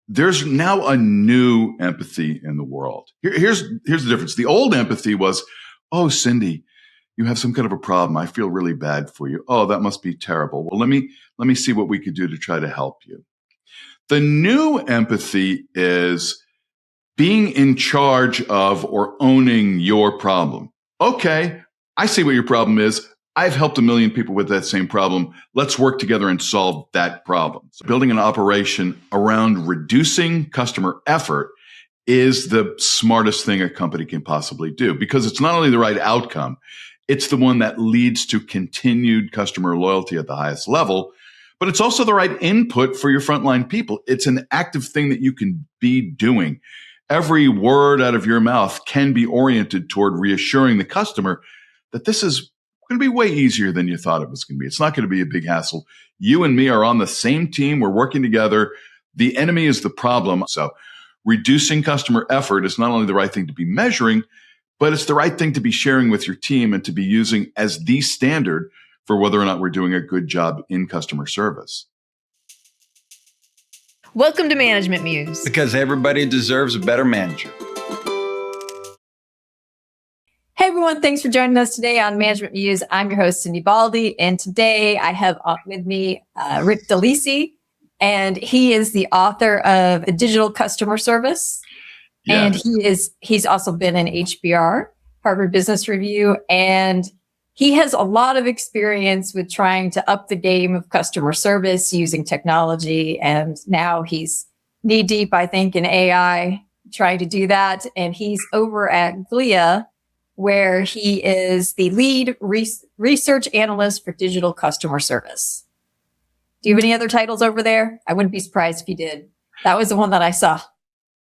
there's now a new empathy in the world. Here's the difference. The old empathy was, oh, Cindi, you have some kind of a problem. I feel really bad for you. Oh, that must be terrible. Well, let me see what we could do to try to help you. The new empathy is being in charge of or owning your problem. Okay, I see what your problem is. I've helped a million people with that same problem. Let's work together and solve that problem. So building an operation around reducing customer effort is the smartest thing a company can possibly do, because it's not only the right outcome, it's the one that leads to continued customer loyalty at the highest level, but it's also the right input for your frontline people. It's an active thing that you can be doing. Every word out of your mouth can be oriented toward reassuring the customer that this is going to be way easier than you thought it was going to be. It's not going to be a big hassle. You and me are on the same team. We're working together. The enemy is the problem. So reducing customer effort is not only the right thing to be measuring, but it's the right thing to be sharing with your team and to be using as the standard for whether or not we're doing a good job in customer service. Welcome to Management Muse. Because everybody deserves a better manager. Hey everyone, thanks for joining us today on Management Muse. I'm your host, Cindi Baldi, and today I have with me Rick DeLisi, and he is the author of Digital Customer Service. And he's also been in HBR, Harvard Business Review, and he has a lot of experience with trying to up the game of customer service using technology. And now he's knee deep, I think, in AI, trying to do that. And he's over at Glia, where he is the lead research analyst for digital customer service. Do you have any other titles over there? I wouldn't be surprised if you did. That was the one that I saw.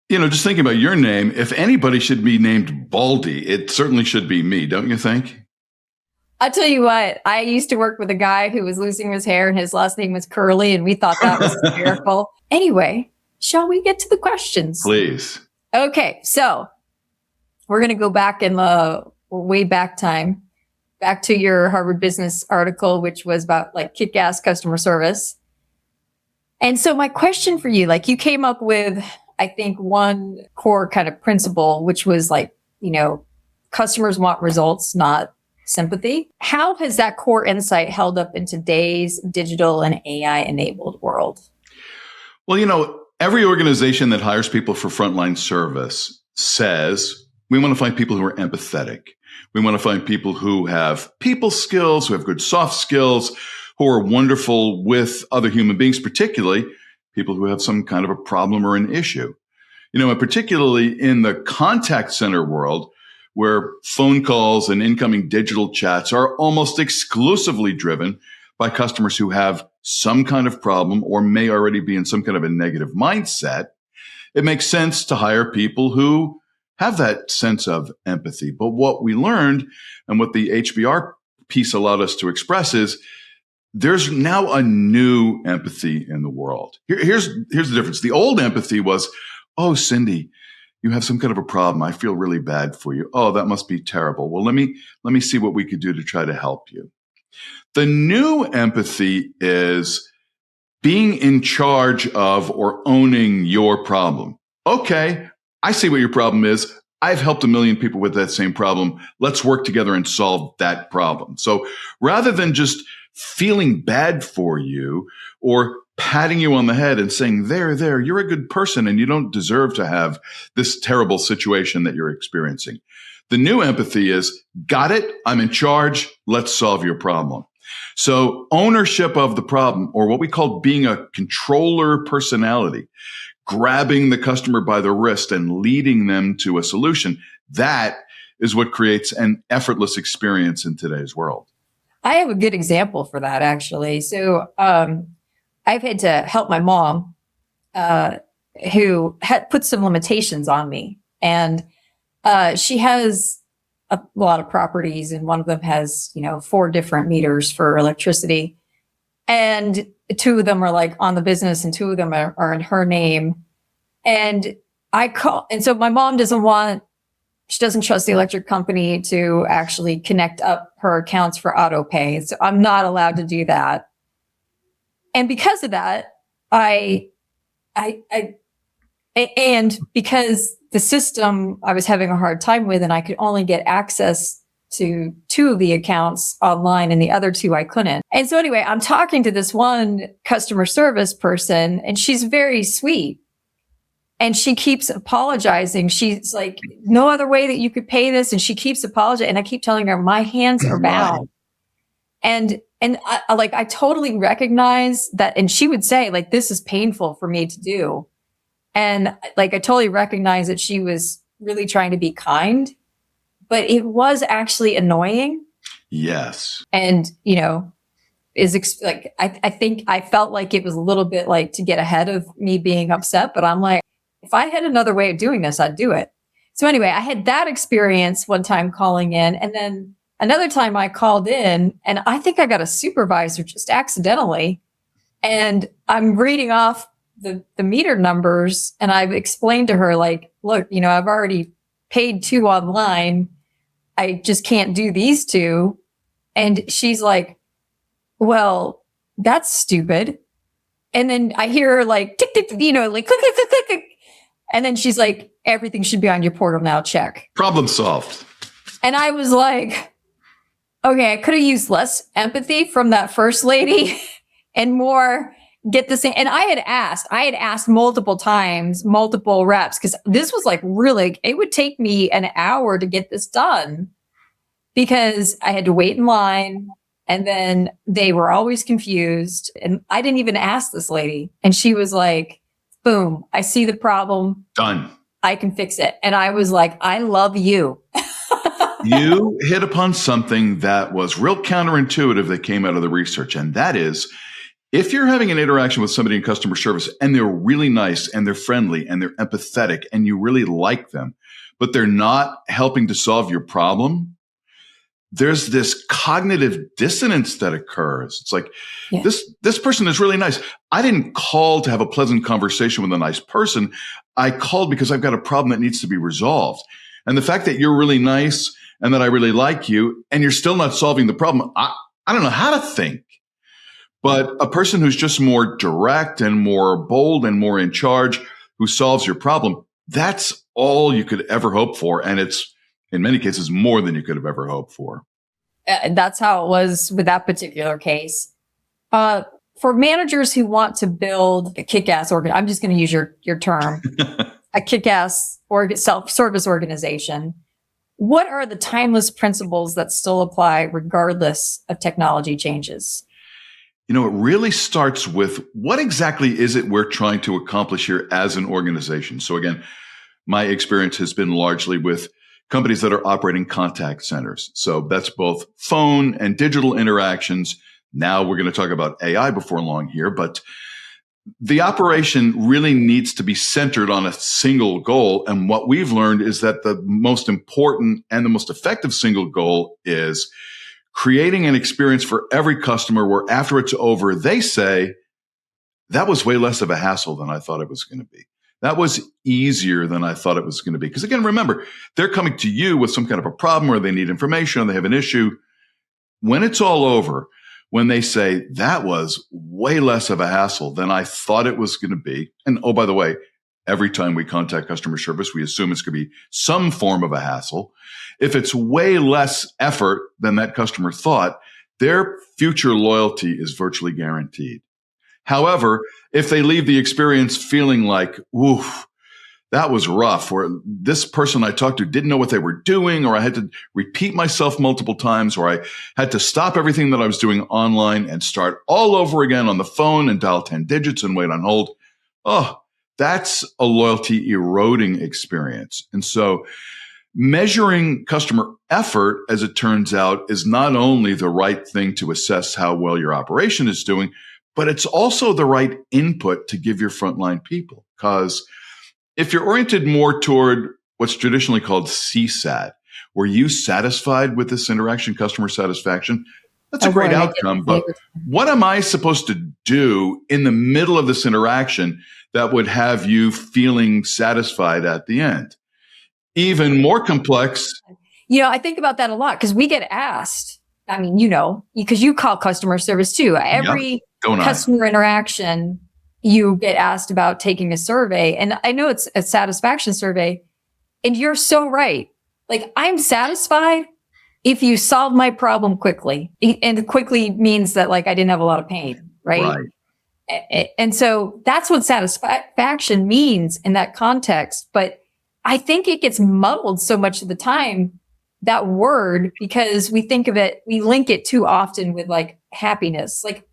You know, just thinking about your name, if anybody should be named Baldi, it certainly should be me, don't you think? I'll tell you what, I used to work with a guy who was losing his hair and his last name was Curly, and we thought that was hysterical. Anyway, shall we get to the questions? Please. Okay, so we're going to go back in the way back time, back to your Harvard Business article, which was about like kick-ass customer service. And so my question for you, like you came up with, I think, one core kind of principle, which was like, you know, customers want results, not sympathy. How has that core insight held up in today's digital and AI-enabled world? Well, you know, every organization that hires people for frontline service says, we want to find people who are empathetic. We want to find people who have people skills, who have good soft skills, who are wonderful with other human beings, particularly people who have some kind of a problem or an issue. You know, and particularly in the contact center world, where phone calls and incoming digital chats are almost exclusively driven by customers who have some kind of problem or may already be in some kind of a negative mindset, it makes sense to hire people who have that sense of empathy. But what we learned and what the HBR piece allowed us to express is there's now a new empathy in the world. Here's the difference. The old empathy was, oh, Cindi, you have some kind of a problem. I feel really bad for you. Oh, that must be terrible. Well, let me see what we could do to try to help you. The new empathy is being in charge of or owning your problem. Okay, I see what your problem is. I've helped a million people with that same problem. Let's work together and solve that problem. So rather than just feeling bad for you or patting you on the head and saying, there, you're a good person and you don't deserve to have this terrible situation that you're experiencing. The new empathy is, got it, I'm in charge, let's solve your problem. So ownership of the problem, or what we call being a controller personality, grabbing the customer by the wrist and leading them to a solution, that is what creates an effortless experience in today's world. I have a good example for that, actually. So I've had to help my mom, who had put some limitations on me. And she has a lot of properties, and one of them has, 4 different meters for electricity. And 2 of them are like on the business and 2 of them are in her name. And so my mom she doesn't trust the electric company to actually connect up her accounts for auto pay. So I'm not allowed to do that. And because of that, I And because the system I was having a hard time with, and I could only get access to 2 of the accounts online and the other 2 I couldn't. And so anyway, I'm talking to this one customer service person and she's very sweet. And she keeps apologizing. She's like, no other way that you could pay this. And she keeps apologizing. And I keep telling her, my hands are bound. And I totally recognize that. And she would say, like, this is painful for me to do. And like, I totally recognize that she was really trying to be kind, but it was actually annoying. Yes. And, I think I felt like it was a little bit like to get ahead of me being upset, but I'm like, if I had another way of doing this, I'd do it. So anyway, I had that experience one time calling in, and then another time I called in and I think I got a supervisor just accidentally. And I'm reading off the meter numbers and I've explained to her, like, look, I've already paid 2 online. I just can't do these 2. And she's like, well, that's stupid. And then I hear her like, tick, tick, like click, click, click, click, click. And then she's like, everything should be on your portal now. Check. Problem solved. And I was like, okay, I could have used less empathy from that first lady and more get the same. And I had asked multiple times, multiple reps, because this was like really, it would take me an hour to get this done because I had to wait in line. And then they were always confused. And I didn't even ask this lady. And she was like, boom, I see the problem. Done. I can fix it. And I was like, I love you. You hit upon something that was real counterintuitive that came out of the research. And that is, if you're having an interaction with somebody in customer service and they're really nice and they're friendly and they're empathetic and you really like them, but they're not helping to solve your problem, there's this cognitive dissonance that occurs. It's like, this person is really nice. I didn't call to have a pleasant conversation with a nice person. I called because I've got a problem that needs to be resolved. And the fact that you're really nice and that I really like you and you're still not solving the problem, I don't know how to think. But a person who's just more direct and more bold and more in charge, who solves your problem, that's all you could ever hope for. And it's, in many cases, more than you could have ever hoped for. That's how it was with that particular case. For managers who want to build a kick-ass I'm just going to use your term, a kick-ass self-service organization. What are the timeless principles that still apply regardless of technology changes? It really starts with what exactly is it we're trying to accomplish here as an organization? So again, my experience has been largely with companies that are operating contact centers. So that's both phone and digital interactions. Now we're going to talk about AI before long here, but the operation really needs to be centered on a single goal. And what we've learned is that the most important and the most effective single goal is creating an experience for every customer where after it's over, they say, that was way less of a hassle than I thought it was going to be. That was easier than I thought it was going to be. Because again, remember, they're coming to you with some kind of a problem or they need information or they have an issue. When it's all over, when they say, that was way less of a hassle than I thought it was going to be. And oh, by the way, every time we contact customer service, we assume it's going to be some form of a hassle. If it's way less effort than that customer thought, their future loyalty is virtually guaranteed. However, if they leave the experience feeling like, oof, that was rough, or this person I talked to didn't know what they were doing, or I had to repeat myself multiple times, or I had to stop everything that I was doing online and start all over again on the phone and dial 10 digits and wait on hold. Oh, that's a loyalty eroding experience. And so measuring customer effort, as it turns out, is not only the right thing to assess how well your operation is doing, but it's also the right input to give your frontline people. Because if you're oriented more toward what's traditionally called CSAT, were you satisfied with this interaction, customer satisfaction? That's a great outcome. But what am I supposed to do in the middle of this interaction that would have you feeling satisfied at the end? Even more complex. I think about that a lot because we get asked. I mean, because you call customer service too. Every customer interaction, you get asked about taking a survey, and I know it's a satisfaction survey, and you're so right. Like, I'm satisfied if you solve my problem quickly. And quickly means that, like, I didn't have a lot of pain, right? And so that's what satisfaction means in that context. But I think it gets muddled so much of the time, that word, because we think of it, we link it too often with like happiness. Like,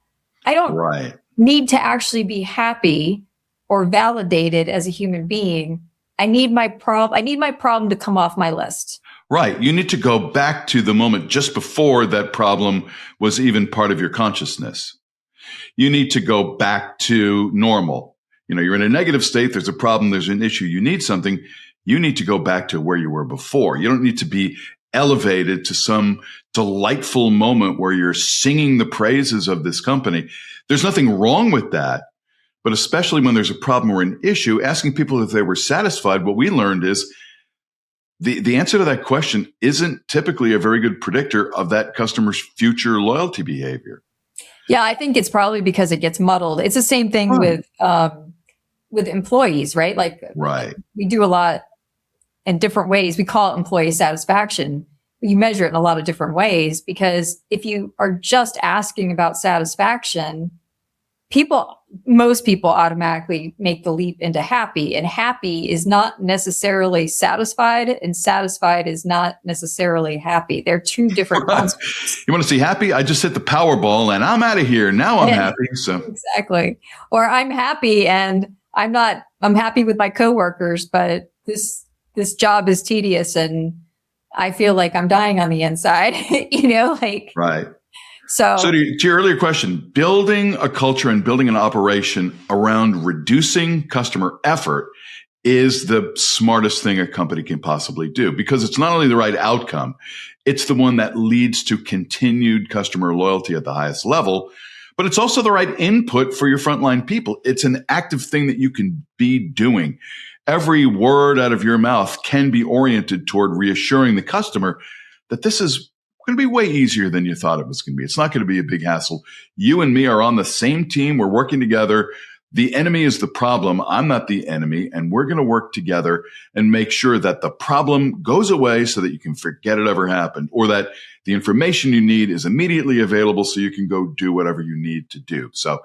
I don't need to actually be happy or validated as a human being. I need my problem to come off my list. Right. You need to go back to the moment just before that problem was even part of your consciousness. You need to go back to normal. You're in a negative state. There's a problem. There's an issue. You need something. You need to go back to where you were before. You don't need to be elevated to some delightful moment where you're singing the praises of this company. There's nothing wrong with that. But especially when there's a problem or an issue, asking people if they were satisfied, what we learned is the answer to that question isn't typically a very good predictor of that customer's future loyalty behavior. Yeah, I think it's probably because it gets muddled. It's the same thing with employees, right? Like, we do a lot in different ways. We call it employee satisfaction. You measure it in a lot of different ways, because if you are just asking about satisfaction, most people automatically make the leap into happy, and happy is not necessarily satisfied, and satisfied is not necessarily happy. They're two different concepts. You want to see happy? I just hit the Powerball and I'm out of here. Now I'm happy. So exactly. Or I'm happy and I'm happy with my coworkers, but this job is tedious and I feel like I'm dying on the inside, Right. So to your earlier question, building a culture and building an operation around reducing customer effort is the smartest thing a company can possibly do, because it's not only the right outcome, it's the one that leads to continued customer loyalty at the highest level, but it's also the right input for your frontline people. It's an active thing that you can be doing. Every word out of your mouth can be oriented toward reassuring the customer that this is going to be way easier than you thought it was going to be. It's not going to be a big hassle. You and me are on the same team. We're working together. The enemy is the problem. I'm not the enemy. And we're going to work together and make sure that the problem goes away so that you can forget it ever happened, or that the information you need is immediately available so you can go do whatever you need to do. So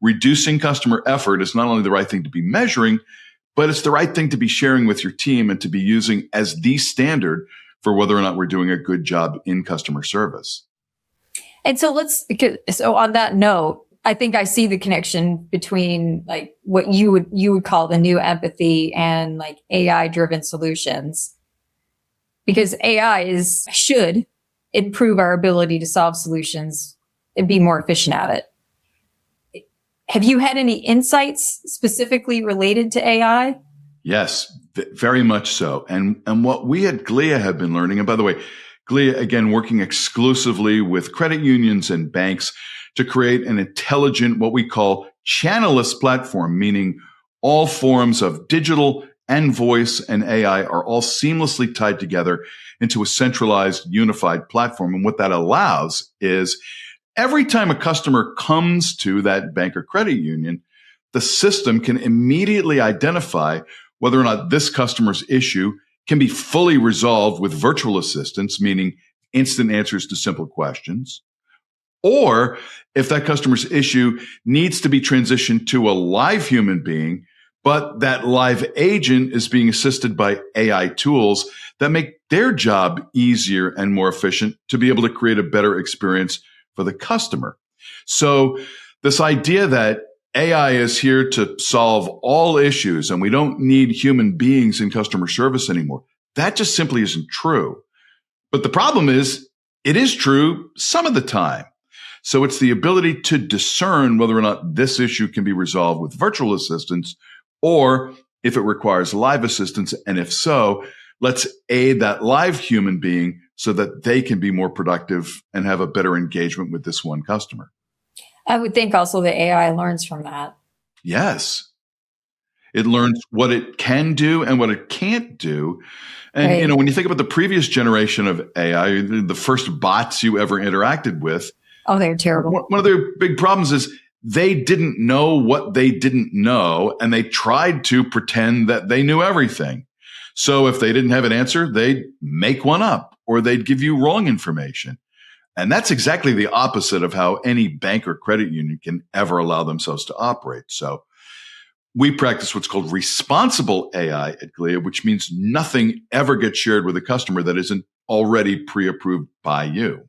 reducing customer effort is not only the right thing to be measuring, but it's the right thing to be sharing with your team and to be using as the standard for whether or not we're doing a good job in customer service. And so on that note, I think I see the connection between like what you would call the new empathy and like AI driven solutions, because AI should improve our ability to solve solutions and be more efficient at it. Have you had any insights specifically related to AI? Yes, very much so. And what we at Glia have been learning, and by the way, Glia, again, working exclusively with credit unions and banks to create an intelligent, what we call channelless platform, meaning all forms of digital and voice and AI are all seamlessly tied together into a centralized, unified platform. And what that allows is every time a customer comes to that bank or credit union, the system can immediately identify whether or not this customer's issue can be fully resolved with virtual assistance, meaning instant answers to simple questions, or if that customer's issue needs to be transitioned to a live human being, but that live agent is being assisted by AI tools that make their job easier and more efficient to be able to create a better experience for the customer. So this idea that AI is here to solve all issues and we don't need human beings in customer service anymore, that just simply isn't true. But the problem is, it is true some of the time. So it's the ability to discern whether or not this issue can be resolved with virtual assistance, or if it requires live assistance. And if so, let's aid that live human being so that they can be more productive and have a better engagement with this one customer. I would think also the AI learns from that. Yes. It learns what it can do and what it can't do. And, Right. when you think about the previous generation of AI, the first bots you ever interacted with, Oh, they're terrible. one of their big problems is they didn't know what they didn't know, and they tried to pretend that they knew everything. So if they didn't have an answer, they'd make one up, or they'd give you wrong information. And that's exactly the opposite of how any bank or credit union can ever allow themselves to operate. So we practice what's called responsible AI at Glia, which means nothing ever gets shared with a customer that isn't already pre-approved by you.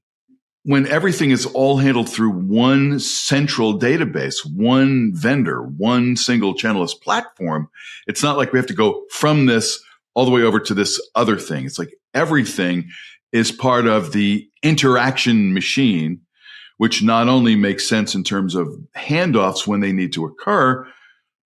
When everything is all handled through one central database, one vendor, one single channelist platform, it's not like we have to go from this all the way over to this other thing. It's like everything is part of the interaction machine, which not only makes sense in terms of handoffs when they need to occur,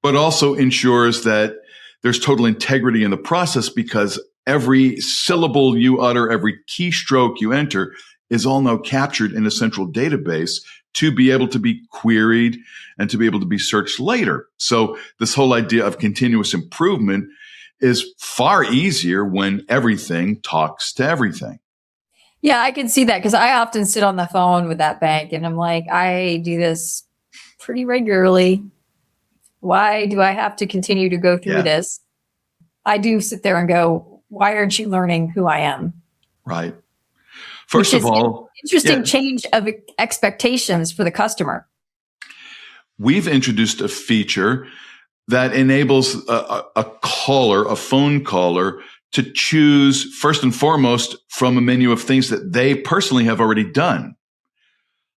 but also ensures that there's total integrity in the process, because every syllable you utter, every keystroke you enter is all now captured in a central database to be able to be queried and to be able to be searched later. So this whole idea of continuous improvement is far easier when everything talks to everything. Yeah, I can see that, because I often sit on the phone with that bank and I'm like, I do this pretty regularly. Why do I have to continue to go through this? I do sit there and go, why aren't you learning who I am? Right. First of all, interesting change of expectations for the customer. We've introduced a feature that enables a caller, a phone caller, to choose first and foremost from a menu of things that they personally have already done.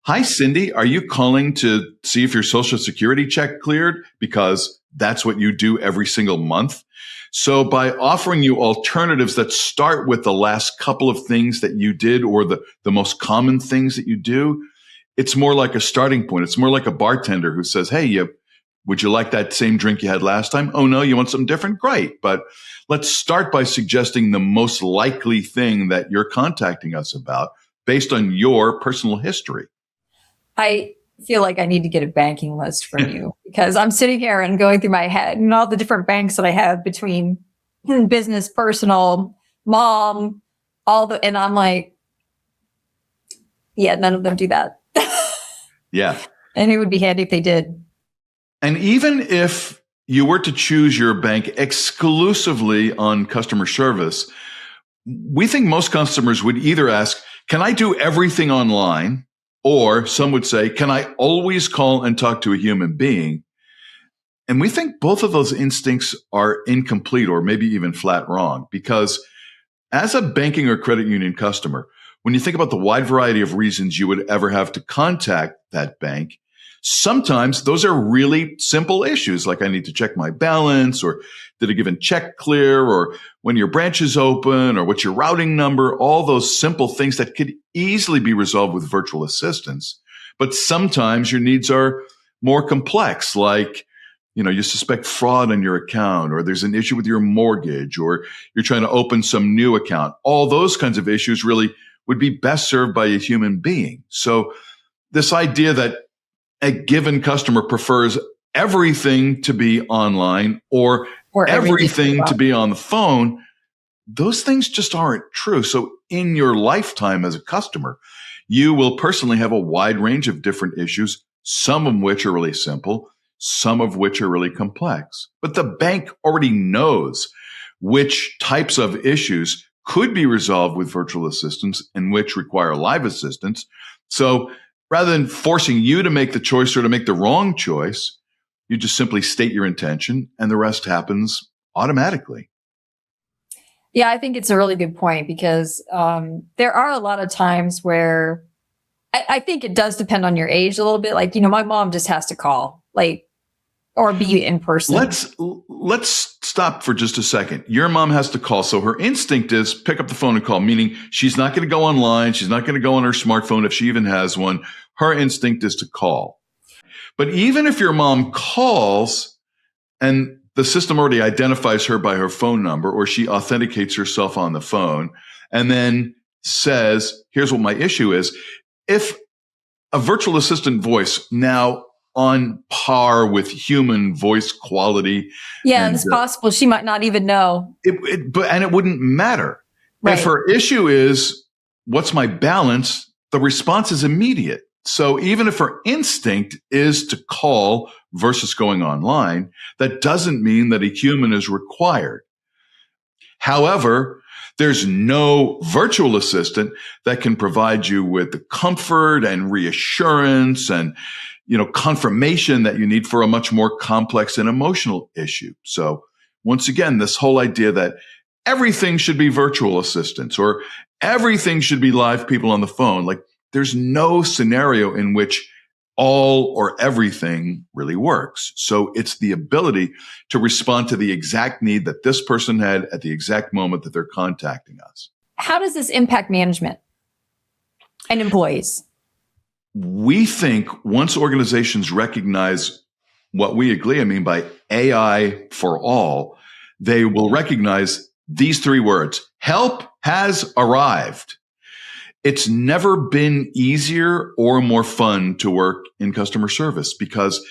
Hi, Cindi. Are you calling to see if your Social Security check cleared? Because that's what you do every single month. So by offering you alternatives that start with the last couple of things that you did, or the most common things that you do, it's more like a starting point. It's more like a bartender who says, hey, would you like that same drink you had last time? Oh, no, you want something different? Great. But let's start by suggesting the most likely thing that you're contacting us about based on your personal history. I feel like I need to get a banking list from you, because I'm sitting here and going through my head and all the different banks that I have between business, personal, mom, and I'm like, yeah, none of them do that. Yeah. And it would be handy if they did. And even if you were to choose your bank exclusively on customer service, we think most customers would either ask, can I do everything online? Or some would say, can I always call and talk to a human being? And we think both of those instincts are incomplete, or maybe even flat wrong, because as a banking or credit union customer, when you think about the wide variety of reasons you would ever have to contact that bank, sometimes those are really simple issues, like I need to check my balance, or did a given check clear, or when your branch is open, or what's your routing number, all those simple things that could easily be resolved with virtual assistants. But sometimes your needs are more complex, like, you suspect fraud on your account, or there's an issue with your mortgage, or you're trying to open some new account. All those kinds of issues really would be best served by a human being. So this idea that a given customer prefers everything to be online or everything to be on the phone, those things just aren't true. So in your lifetime as a customer, you will personally have a wide range of different issues, some of which are really simple, some of which are really complex. But the bank already knows which types of issues could be resolved with virtual assistants and which require live assistance. So rather than forcing you to make the choice or to make the wrong choice, you just simply state your intention and the rest happens automatically. Yeah, I think it's a really good point, because there are a lot of times where I think it does depend on your age a little bit. Like, my mom just has to call, or be in person. Let's stop for just a second. Your mom has to call. So her instinct is pick up the phone and call, meaning she's not going to go online. She's not going to go on her smartphone if she even has one. Her instinct is to call. But even if your mom calls and the system already identifies her by her phone number, or she authenticates herself on the phone and then says, here's what my issue is. If a virtual assistant voice now on par with human voice quality. Yeah, it's possible she might not even know. And it wouldn't matter. Right. If her issue is, what's my balance? The response is immediate. So even if our instinct is to call versus going online, that doesn't mean that a human is required. However, there's no virtual assistant that can provide you with the comfort and reassurance and, confirmation that you need for a much more complex and emotional issue. So once again, this whole idea that everything should be virtual assistants or everything should be live people on the phone, like there's no scenario in which all or everything really works. So it's the ability to respond to the exact need that this person had at the exact moment that they're contacting us. How does this impact management and employees? We think once organizations recognize what we at Glia mean by AI for all, they will recognize these three words: help has arrived. It's never been easier or more fun to work in customer service because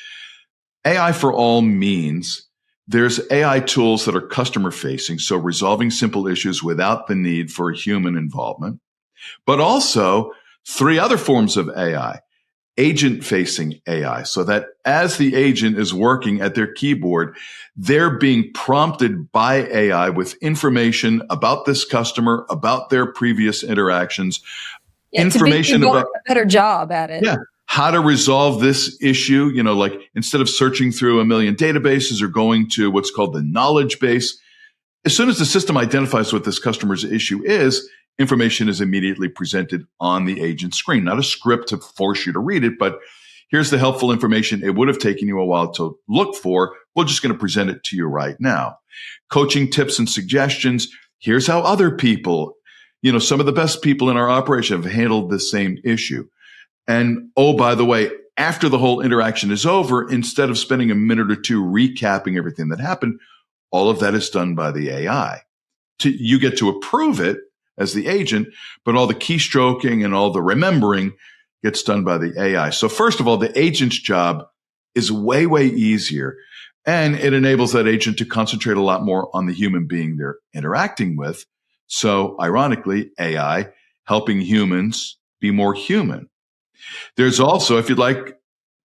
AI for all means there's AI tools that are customer facing, so resolving simple issues without the need for human involvement, but also three other forms of AI. Agent facing AI, so that as the agent is working at their keyboard, they're being prompted by AI with information about this customer, about their previous interactions, information about a better job at it. Yeah. How to resolve this issue, like instead of searching through a million databases or going to what's called the knowledge base, as soon as the system identifies what this customer's issue is, information is immediately presented on the agent screen. Not a script to force you to read it, but here's the helpful information it would have taken you a while to look for. We're just going to present it to you right now. Coaching tips and suggestions. Here's how other people, some of the best people in our operation have handled this same issue. And oh, by the way, after the whole interaction is over, instead of spending a minute or two recapping everything that happened, all of that is done by the AI. You get to approve it as the agent, but all the keystroking and all the remembering gets done by the AI. So first of all, the agent's job is way, way easier. And it enables that agent to concentrate a lot more on the human being they're interacting with. So ironically, AI helping humans be more human. There's also, if you'd like,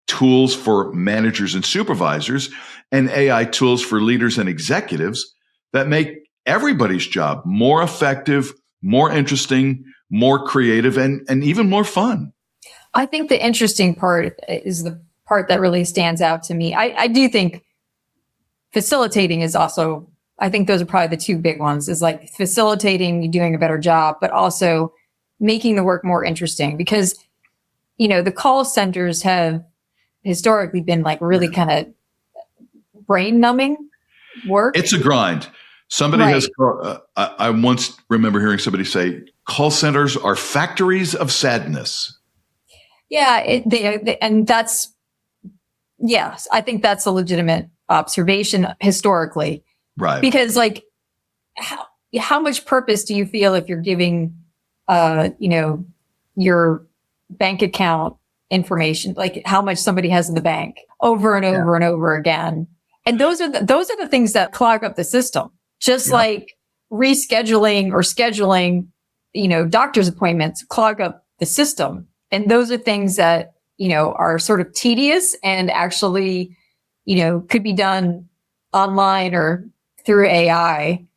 tools for managers and supervisors and AI tools for leaders and executives that make everybody's job more effective, more interesting, more creative, and even more fun. I think the interesting part is the part that really stands out to me. I do think facilitating is also, I think those are probably the two big ones, is like facilitating, doing a better job, but also making the work more interesting because, the call centers have historically been like really kind of brain numbing work. It's a grind. Somebody has, I once remember hearing somebody say, call centers are factories of sadness. Yeah. And that's, yes, I think that's a legitimate observation historically. Right. Because like, how much purpose do you feel if you're giving, your bank account information, like how much somebody has in the bank over and over and over again? And those are the things that clog up the system. Just like rescheduling or scheduling, doctor's appointments clog up the system. And those are things that, are sort of tedious and actually, could be done online or through AI.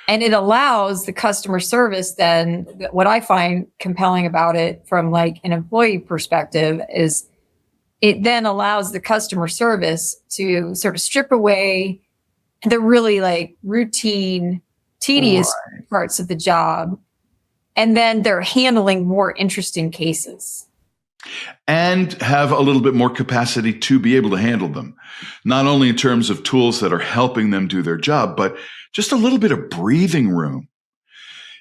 And it allows the customer service then, what I find compelling about it from like an employee perspective is it then allows the customer service to sort of strip away the really like routine, tedious parts of the job. And then they're handling more interesting cases. And have a little bit more capacity to be able to handle them. Not only in terms of tools that are helping them do their job, but just a little bit of breathing room.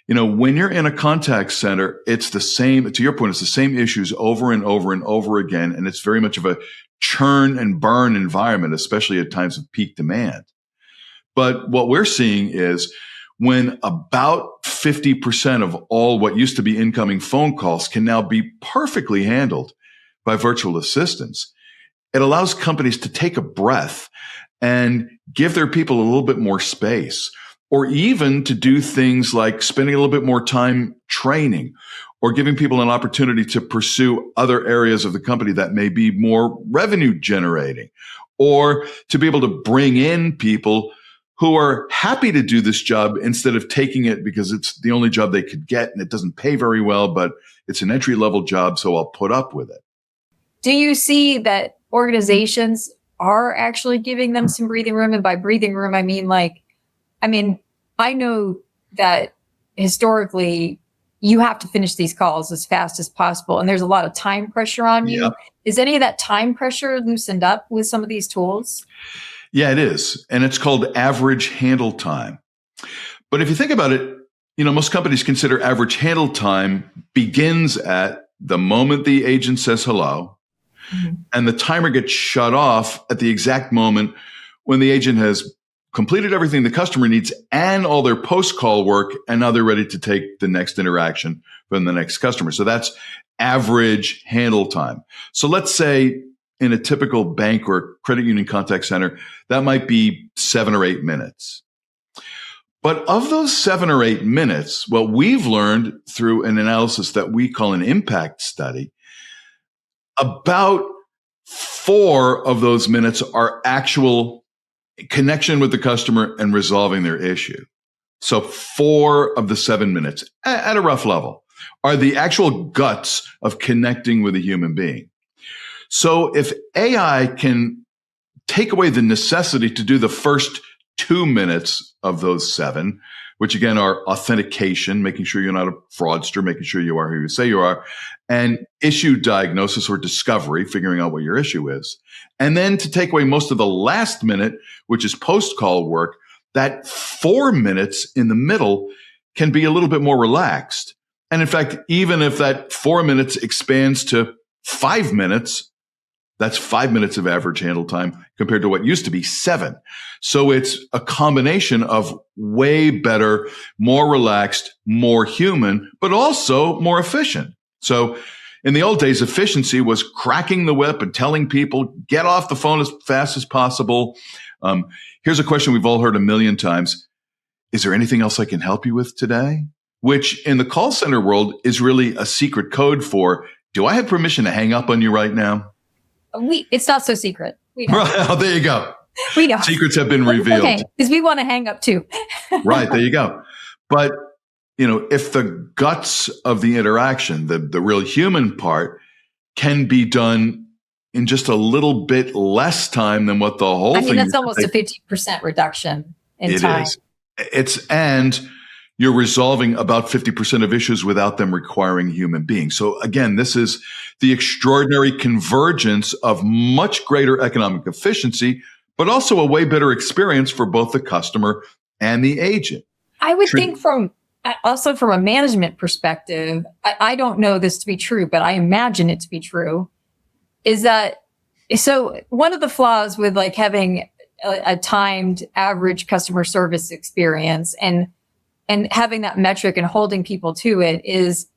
When you're in a contact center, it's the same, to your point, it's the same issues over and over and over again. And it's very much of a churn and burn environment, especially at times of peak demand. But what we're seeing is when about 50% of all what used to be incoming phone calls can now be perfectly handled by virtual assistants, it allows companies to take a breath and give their people a little bit more space, or even to do things like spending a little bit more time training or giving people an opportunity to pursue other areas of the company that may be more revenue generating, or to be able to bring in people who are happy to do this job instead of taking it because it's the only job they could get and it doesn't pay very well, but it's an entry level job, so I'll put up with it. Do you see that organizations are actually giving them some breathing room? And by breathing room, I mean, I know that historically you have to finish these calls as fast as possible, and there's a lot of time pressure on you. Yep. Is any of that time pressure loosened up with some of these tools? Yeah, it is. And it's called average handle time. But if you think about it, most companies consider average handle time begins at the moment the agent says hello, and the timer gets shut off at the exact moment when the agent has completed everything the customer needs and all their post-call work, and now they're ready to take the next interaction from the next customer. So that's average handle time. So let's say in a typical bank or credit union contact center, that might be 7 or 8 minutes. But of those 7 or 8 minutes, what we've learned through an analysis that we call an impact study, about 4 of those minutes are actual connection with the customer and resolving their issue. So 4 of the 7 minutes, at a rough level, are the actual guts of connecting with a human being. So if AI can take away the necessity to do the first 2 minutes of those 7, which again are authentication, making sure you're not a fraudster, making sure you are who you say you are, and issue diagnosis or discovery, figuring out what your issue is. And then to take away most of the last minute, which is post-call work, that 4 minutes in the middle can be a little bit more relaxed. And in fact, even if that 4 minutes expands to 5 minutes, that's 5 minutes of average handle time compared to what used to be 7. So it's a combination of way better, more relaxed, more human, but also more efficient. So in the old days, efficiency was cracking the whip and telling people, get off the phone as fast as possible. Here's a question we've all heard a million times. Is there anything else I can help you with today? Which in the call center world is really a secret code for, do I have permission to hang up on you right now? It's not so secret. We know. Oh, there you go. We know. Secrets have been revealed. Okay, because we want to hang up too. Right, there you go. But, if the guts of the interaction, the real human part, can be done in just a little bit less time than what the whole thing is. That's almost a 50% reduction in time. It is. And you're resolving about 50% of issues without them requiring human beings. So again, this is the extraordinary convergence of much greater economic efficiency, but also a way better experience for both the customer and the agent. I would think from a management perspective, I don't know this to be true, but I imagine it to be true, is that, so one of the flaws with having a timed average customer service experience and having that metric and holding people to it is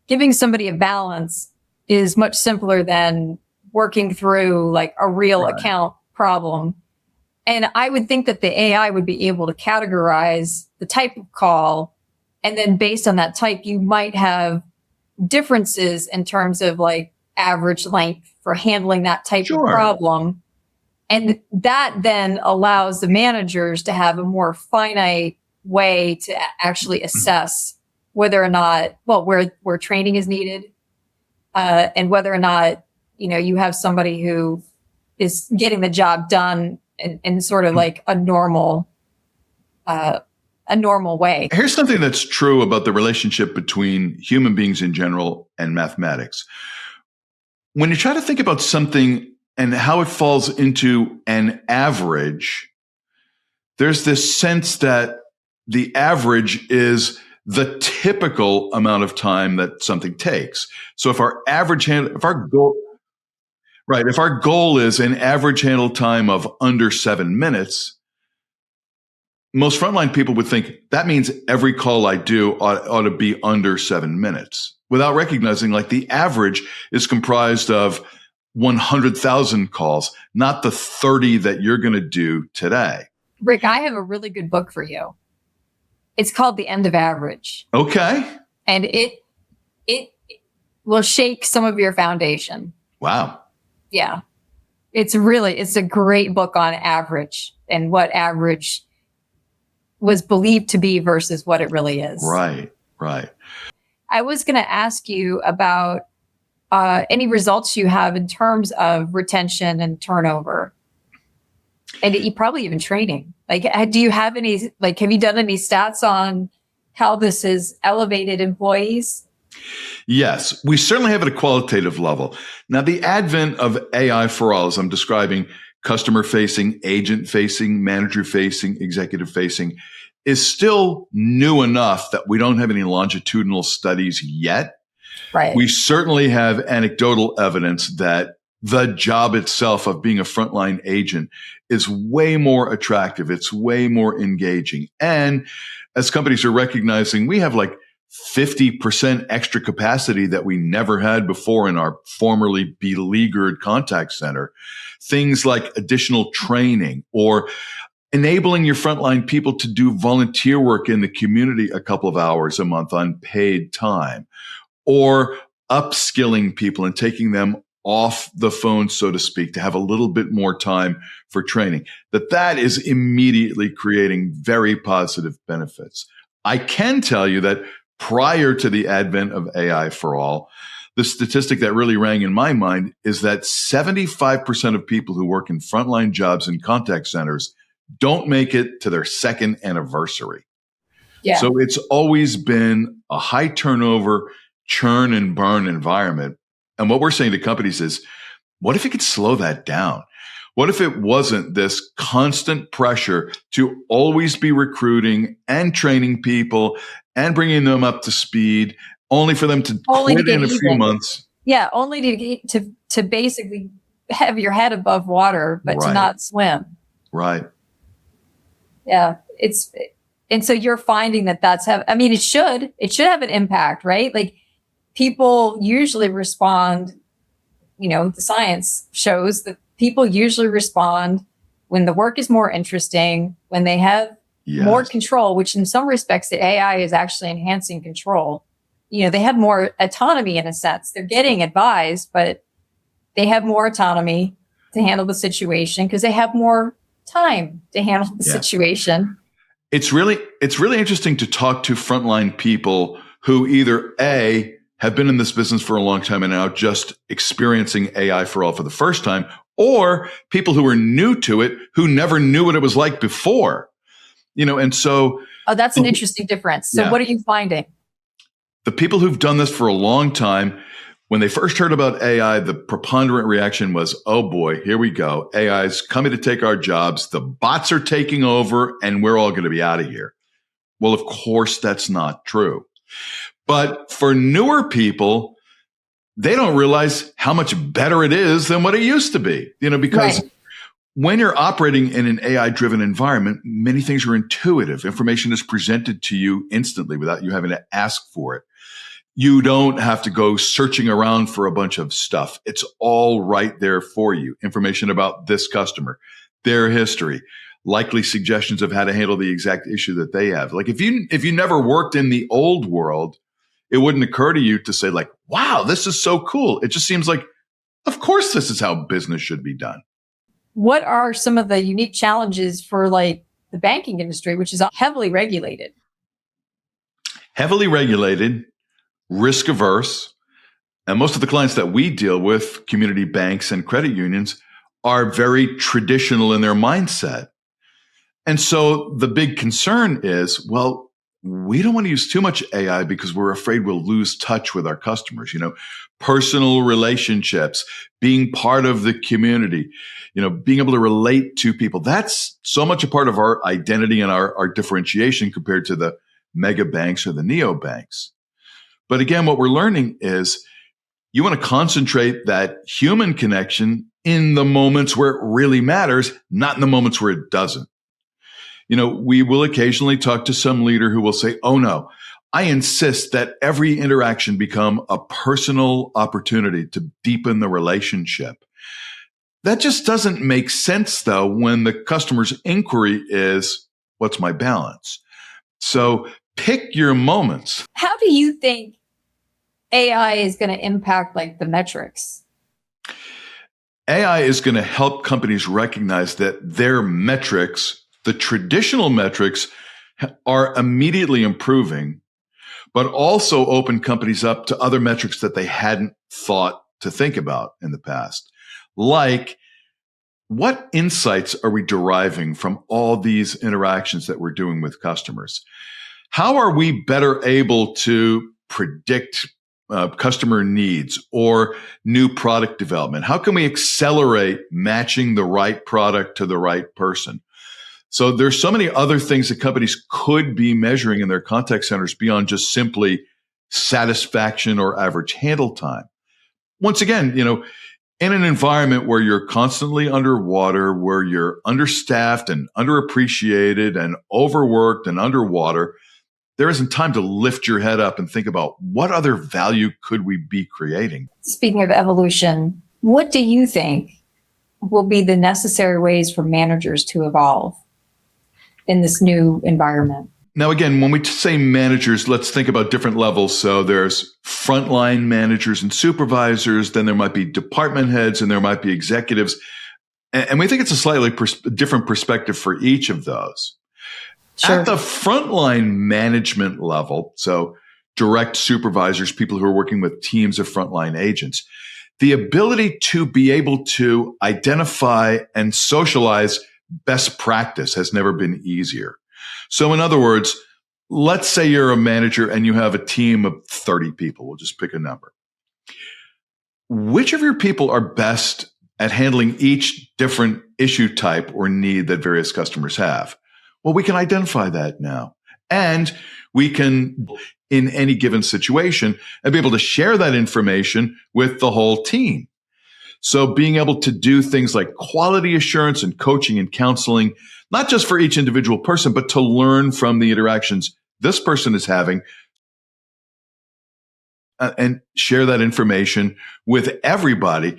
giving somebody a balance is much simpler than working through a real account problem. And I would think that the AI would be able to categorize the type of call. And then based on that type, you might have differences in terms of average length for handling that type of problem. And that then allows the managers to have a more finite way to actually assess whether or not, where training is needed, and whether or not, you have somebody who is getting the job done in sort of a normal way. Here's something that's true about the relationship between human beings in general and mathematics. When you try to think about something and how it falls into an average, there's this sense that the average is the typical amount of time that something takes. So if our goal is an average handle time of under 7 minutes, most frontline people would think that means every call I do ought to be under 7 minutes, without recognizing the average is comprised of 100,000 calls, not the 30 that you're going to do today. Rick, I have a really good book for you. It's called The End of Average. Okay. And will shake some of your foundation. Wow. Yeah. It's a great book on average and what average was believed to be versus what it really is. Right. I was going to ask you about any results you have in terms of retention and turnover, and probably even training. Like, do you have any? Like, have you done any stats on how this has elevated employees? Yes, we certainly have at a qualitative level. Now, the advent of AI for all, as I'm describing, customer facing, agent facing, manager facing, executive facing, is still new enough that we don't have any longitudinal studies yet. Right. We certainly have anecdotal evidence that the job itself of being a frontline agent is way more attractive. It's way more engaging. And as companies are recognizing, we have like 50% extra capacity that we never had before in our formerly beleaguered contact center. Things like additional training or enabling your frontline people to do volunteer work in the community a couple of hours a month on paid time, or upskilling people and taking them off the phone, so to speak, to have a little bit more time for training, that is immediately creating very positive benefits. I can tell you that prior to the advent of AI for all, the statistic that really rang in my mind is that 75% of people who work in frontline jobs in contact centers don't make it to their second anniversary. Yeah. So it's always been a high turnover, churn and burn environment. And what we're saying to companies is, what if you could slow that down? What if it wasn't this constant pressure to always be recruiting and training people and bringing them up to speed, only for them to quit in a few months? Yeah, only to basically have your head above water, but to not swim. Right. Yeah, and so you're finding that it should have an impact, right? Like, people usually respond, the science shows that people usually respond when the work is more interesting, when they have more control, which in some respects, the AI is actually enhancing control. They have more autonomy in a sense. They're getting advised, but they have more autonomy to handle the situation because they have more time to handle the situation. It's really interesting to talk to frontline people who either A, have been in this business for a long time and now just experiencing AI for all for the first time, or people who are new to it, who never knew what it was like before, and so. Oh, that's an interesting difference. So what are you finding? The people who've done this for a long time, when they first heard about AI, the preponderant reaction was, oh boy, here we go. AI is coming to take our jobs. The bots are taking over and we're all going to be out of here. Well, of course, that's not true. But for newer people, they don't realize how much better it is than what it used to be, because when you're operating in an AI-driven environment, many things are intuitive. Information is presented to you instantly without you having to ask for it. You don't have to go searching around for a bunch of stuff. It's all right there for you. Information about this customer, their history, likely suggestions of how to handle the exact issue that they have. Like if you never worked in the old world, it wouldn't occur to you to say like, wow, this is so cool. It just seems like, of course, this is how business should be done. What are some of the unique challenges for like the banking industry, which is heavily regulated? Heavily regulated, risk averse. And most of the clients that we deal with, community banks and credit unions, are very traditional in their mindset. And so the big concern is, well, we don't want to use too much AI because we're afraid we'll lose touch with our customers, personal relationships, being part of the community, being able to relate to people. That's so much a part of our identity and our differentiation compared to the mega banks or the neobanks. But again, what we're learning is you want to concentrate that human connection in the moments where it really matters, not in the moments where it doesn't. We will occasionally talk to some leader who will say, oh no, I insist that every interaction become a personal opportunity to deepen the relationship. That just doesn't make sense though, when the customer's inquiry is, what's my balance? So pick your moments. How do you think AI is going to impact like the metrics? AI is going to help companies recognize that their metrics, the traditional metrics, are immediately improving, but also open companies up to other metrics that they hadn't thought to think about in the past. Like, what insights are we deriving from all these interactions that we're doing with customers? How are we better able to predict customer needs or new product development? How can we accelerate matching the right product to the right person? So there's so many other things that companies could be measuring in their contact centers beyond just simply satisfaction or average handle time. Once again, in an environment where you're constantly underwater, where you're understaffed and underappreciated and overworked and underwater, there isn't time to lift your head up and think about what other value could we be creating. Speaking of evolution, what do you think will be the necessary ways for managers to evolve in this new environment? Now, again, when we say managers, let's think about different levels. So there's frontline managers and supervisors, then there might be department heads, and there might be executives. And we think it's a slightly different perspective for each of those. Sure. At the frontline management level, so direct supervisors, people who are working with teams of frontline agents, the ability to be able to identify and socialize best practice has never been easier. So in other words, let's say you're a manager and you have a team of 30 people. We'll just pick a number. Which of your people are best at handling each different issue type or need that various customers have? Well, we can identify that now. And we can, in any given situation, and be able to share that information with the whole team. So being able to do things like quality assurance and coaching and counseling, not just for each individual person, but to learn from the interactions this person is having and share that information with everybody.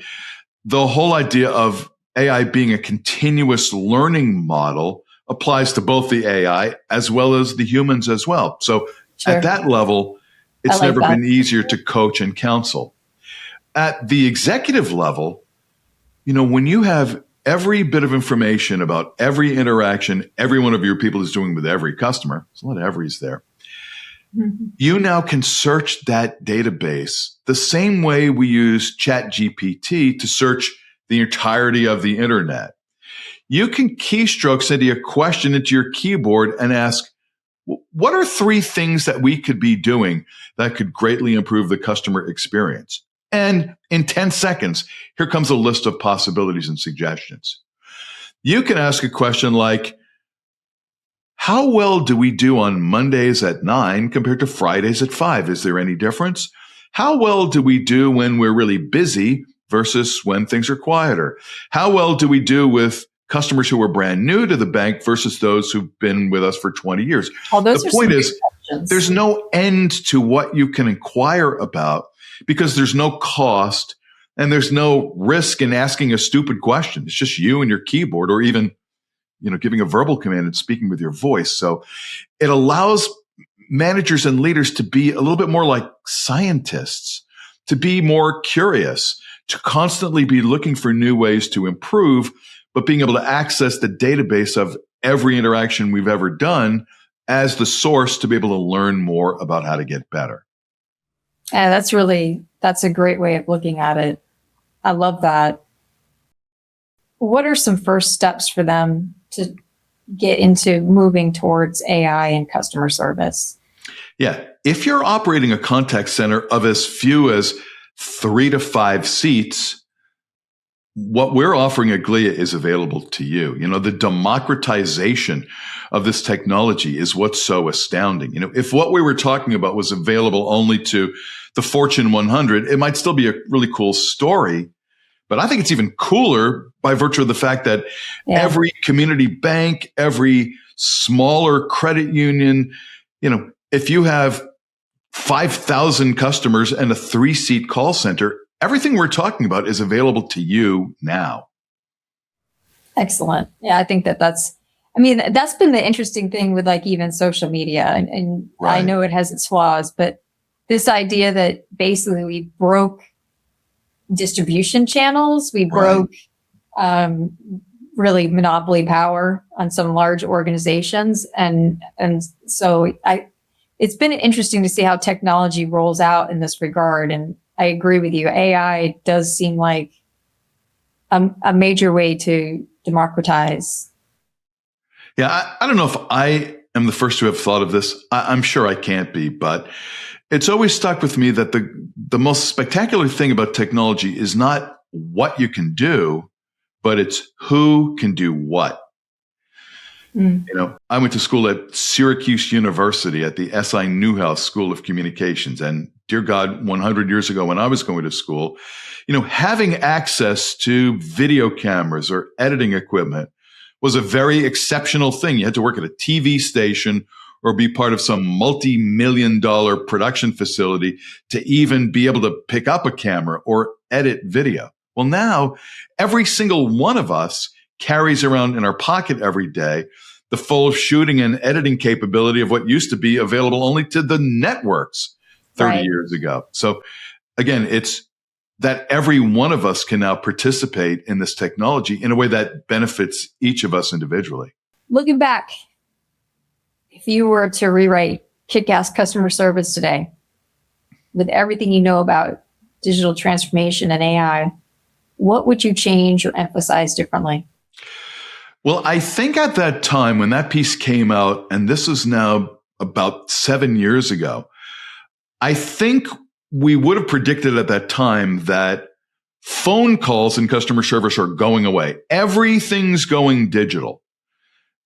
The whole idea of AI being a continuous learning model applies to both the AI as well as the humans as well. So sure. At that level, it's never been easier to coach and counsel. At the executive level, when you have every bit of information about every interaction every one of your people is doing with every customer, there's a lot of everys there, you now can search that database the same way we use ChatGPT to search the entirety of the internet. You can keystroke Cindi a question into your keyboard and ask, what are 3 things that we could be doing that could greatly improve the customer experience? And in 10 seconds, here comes a list of possibilities and suggestions. You can ask a question like, how well do we do on Mondays at 9 compared to Fridays at 5? Is there any difference? How well do we do when we're really busy versus when things are quieter? How well do we do with customers who are brand new to the bank versus those who've been with us for 20 years? The point is, there's no end to what you can inquire about because there's no cost and there's no risk in asking a stupid question. It's just you and your keyboard, or even, giving a verbal command and speaking with your voice. So it allows managers and leaders to be a little bit more like scientists, to be more curious, to constantly be looking for new ways to improve, but being able to access the database of every interaction we've ever done as the source to be able to learn more about how to get better. Yeah, that's a great way of looking at it. I love that. What are some first steps for them to get into moving towards AI and customer service? Yeah. If you're operating a contact center of as few as 3 to 5 seats, what we're offering at Glia is available to you. The democratization of this technology is what's so astounding. If what we were talking about was available only to the Fortune 100, it might still be a really cool story. But I think it's even cooler by virtue of the fact that every community bank, every smaller credit union, if you have 5,000 customers and a 3-seat call center, everything we're talking about is available to you now. Excellent. Yeah, I think that's been the interesting thing with even social media. And right. I know it has its flaws, but this idea that basically we broke distribution channels, we broke really monopoly power on some large organizations, and so it's been interesting to see how technology rolls out in this regard. And I agree with you. AI does seem like a major way to democratize. Yeah, I don't know if I am the first to have thought of this. I'm sure I can't be, but it's always stuck with me that the most spectacular thing about technology is not what you can do, but it's who can do what. You know, I went to school at Syracuse University at the S.I. Newhouse School of Communications. And dear God, 100 years ago when I was going to school, you know, having access to video cameras or editing equipment was a very exceptional thing. You had to work at a TV station or be part of some multi-million-dollar production facility to even be able to pick up a camera or edit video. Well, now every single one of us carries around in our pocket every day the full shooting and editing capability of what used to be available only to the networks 30 years ago. So again, it's that every one of us can now participate in this technology in a way that benefits each of us individually. Looking back, if you were to rewrite kick-ass customer service today, with everything you know about digital transformation and AI, what would you change or emphasize differently? Well, I think at that time when that piece came out, and this is now about 7 years ago, I think we would have predicted at that time that phone calls in customer service are going away. Everything's going digital.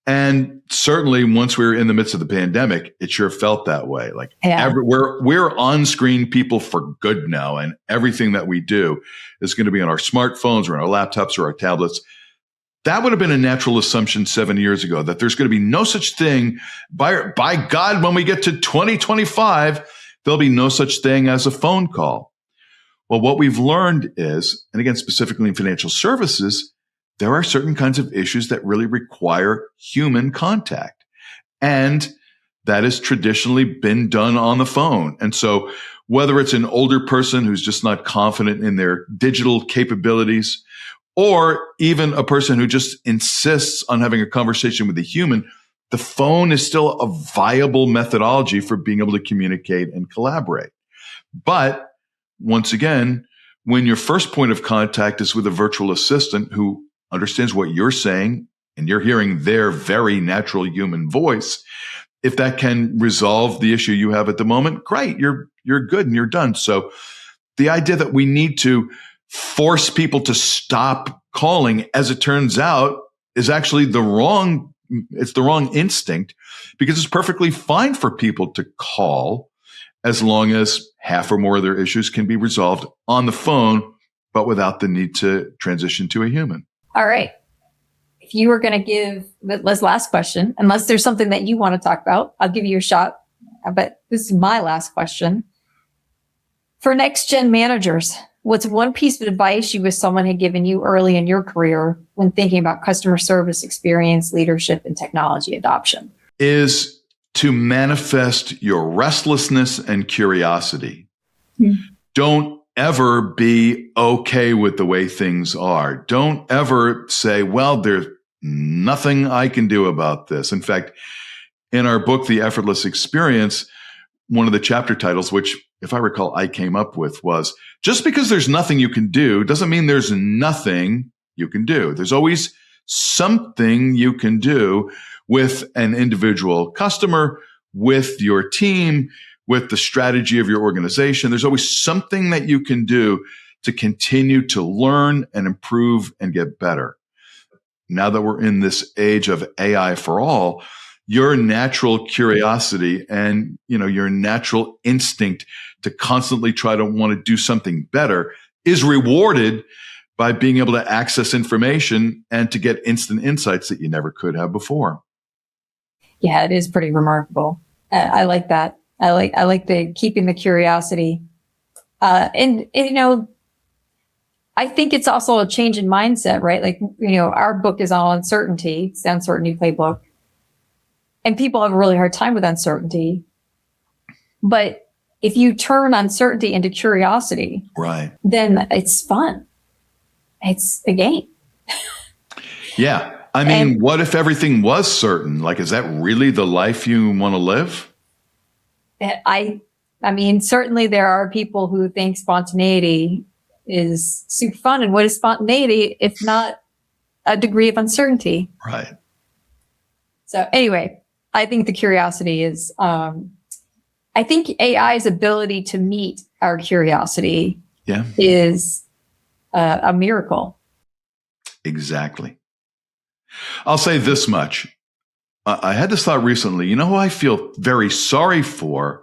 And certainly once we were in the midst of the pandemic, it sure felt that way. Like we're on-screen people for good now, and everything that we do is going to be on our smartphones or on our laptops or our tablets. That would have been a natural assumption 7 years ago, that there's going to be no such thing. By God, when we get to 2025, there'll be no such thing as a phone call. Well, what we've learned is, and again, specifically in financial services, there are certain kinds of issues that really require human contact. And that has traditionally been done on the phone. And so whether it's an older person who's just not confident in their digital capabilities, or even a person who just insists on having a conversation with a human, the phone is still a viable methodology for being able to communicate and collaborate. But once again, when your first point of contact is with a virtual assistant who understands what you're saying and you're hearing their very natural human voice, if that can resolve the issue you have at the moment, great, you're good and you're done. So the idea that we need to force people to stop calling, as it turns out, is actually the wrong instinct, because it's perfectly fine for people to call as long as half or more of their issues can be resolved on the phone, but without the need to transition to a human. All right. If you were going to give this last question, unless there's something that you want to talk about, I'll give you a shot. But this is my last question. For next gen managers, what's one piece of advice you wish someone had given you early in your career when thinking about customer service experience, leadership, and technology adoption? Is to manifest your restlessness and curiosity. Don't ever be okay with the way things are. Don't ever say, well, there's nothing I can do about this. In fact, in our book, The Effortless Experience, one of the chapter titles, which, if I recall, I came up with, was, just because there's nothing you can do doesn't mean there's nothing you can do. There's always something you can do with an individual customer, with your team, with the strategy of your organization. There's always something that you can do to continue to learn and improve and get better. Now that we're in this age of AI for all, your natural curiosity and, your natural instinct to constantly try to want to do something better is rewarded by being able to access information and to get instant insights that you never could have before. Yeah, it is pretty remarkable. I like that. I like the keeping the curiosity. And I think it's also a change in mindset, right? Like, our book is on uncertainty. It's the Uncertainty Playbook. And people have a really hard time with uncertainty. But if you turn uncertainty into curiosity, Right. then it's fun. It's a game. Yeah. I mean, what if everything was certain? Like, is that really the life you want to live? I mean, certainly there are people who think spontaneity is super fun. And what is spontaneity if not a degree of uncertainty? Right. So anyway, I think the curiosity is, I think AI's ability to meet our curiosity is a miracle. Exactly. I'll say this much. I had this thought recently. You know who I feel very sorry for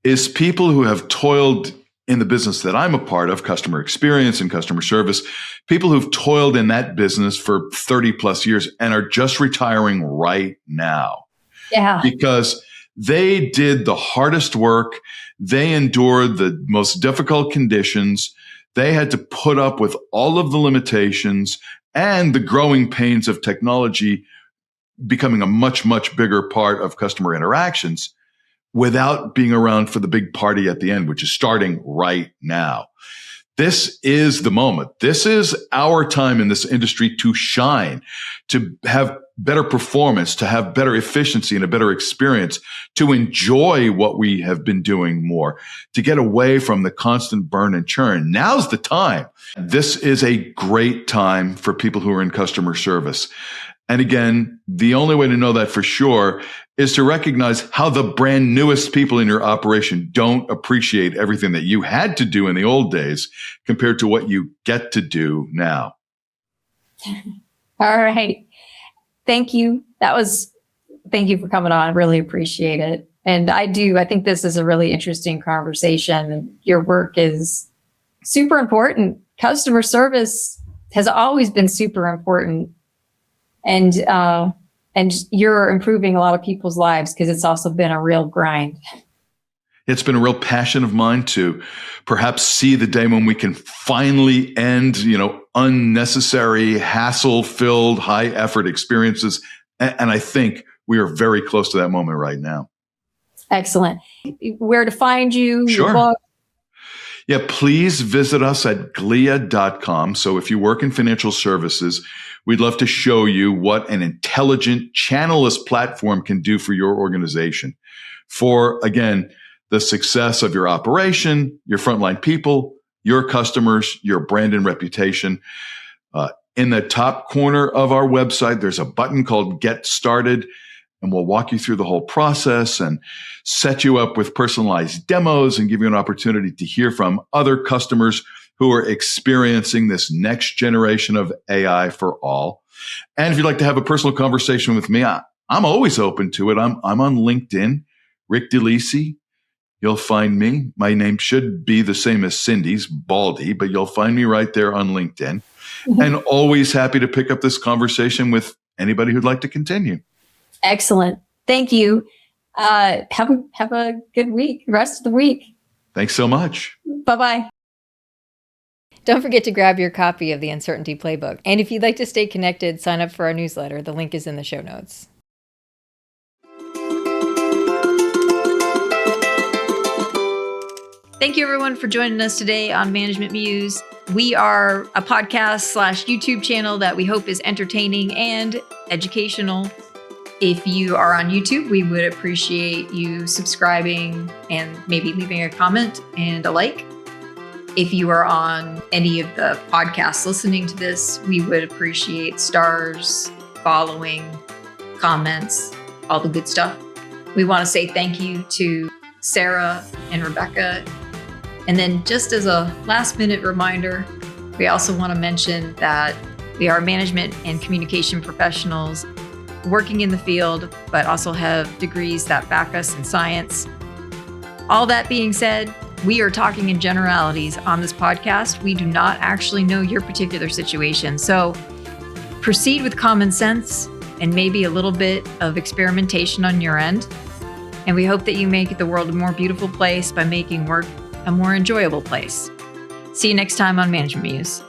is people who have toiled in the business that I'm a part of, customer experience and customer service, people who've toiled in that business for 30 plus years and are just retiring right now. Yeah. Because they did the hardest work. They endured the most difficult conditions. They had to put up with all of the limitations and the growing pains of technology becoming a much, much bigger part of customer interactions without being around for the big party at the end, which is starting right now. This is the moment. This is our time in this industry to shine, to have better performance, to have better efficiency and a better experience, to enjoy what we have been doing more, to get away from the constant burn and churn. Now's the time. This is a great time for people who are in customer service. And again, the only way to know that for sure is to recognize how the brand newest people in your operation don't appreciate everything that you had to do in the old days compared to what you get to do now. All right. Thank you. Thank you for coming on. I really appreciate it. And I think this is a really interesting conversation. Your work is super important. Customer service has always been super important. And you're improving a lot of people's lives because it's also been a real grind. It's been a real passion of mine to perhaps see the day when we can finally end, unnecessary, hassle-filled, high-effort experiences. And I think we are very close to that moment right now. Excellent. Where to find you? Sure. Your book? Yeah, please visit us at glia.com. So if you work in financial services, we'd love to show you what an intelligent channelless platform can do for your organization. For, again, the success of your operation, your frontline people, your customers, your brand and reputation. In the top corner of our website, there's a button called Get Started, and we'll walk you through the whole process and set you up with personalized demos and give you an opportunity to hear from other customers who are experiencing this next generation of AI for all. And if you'd like to have a personal conversation with me, I'm always open to it. I'm on LinkedIn, Rick DeLisi. You'll find me. My name should be the same as Cindy's, Baldi, but you'll find me right there on LinkedIn. Mm-hmm. And always happy to pick up this conversation with anybody who'd like to continue. Excellent. Thank you. Have a good week, rest of the week. Thanks so much. Bye-bye. Don't forget to grab your copy of the Uncertainty Playbook. And if you'd like to stay connected, sign up for our newsletter. The link is in the show notes. Thank you, everyone, for joining us today on Management Muse. We are a podcast/YouTube channel that we hope is entertaining and educational. If you are on YouTube, we would appreciate you subscribing and maybe leaving a comment and a like. If you are on any of the podcasts listening to this, we would appreciate stars, following, comments, all the good stuff. We want to say thank you to Sarah and Rebecca. And then just as a last minute reminder, we also want to mention that we are management and communication professionals working in the field, but also have degrees that back us in science. All that being said, we are talking in generalities on this podcast. We do not actually know your particular situation. So proceed with common sense and maybe a little bit of experimentation on your end. And we hope that you make the world a more beautiful place by making work a more enjoyable place. See you next time on Management Muse.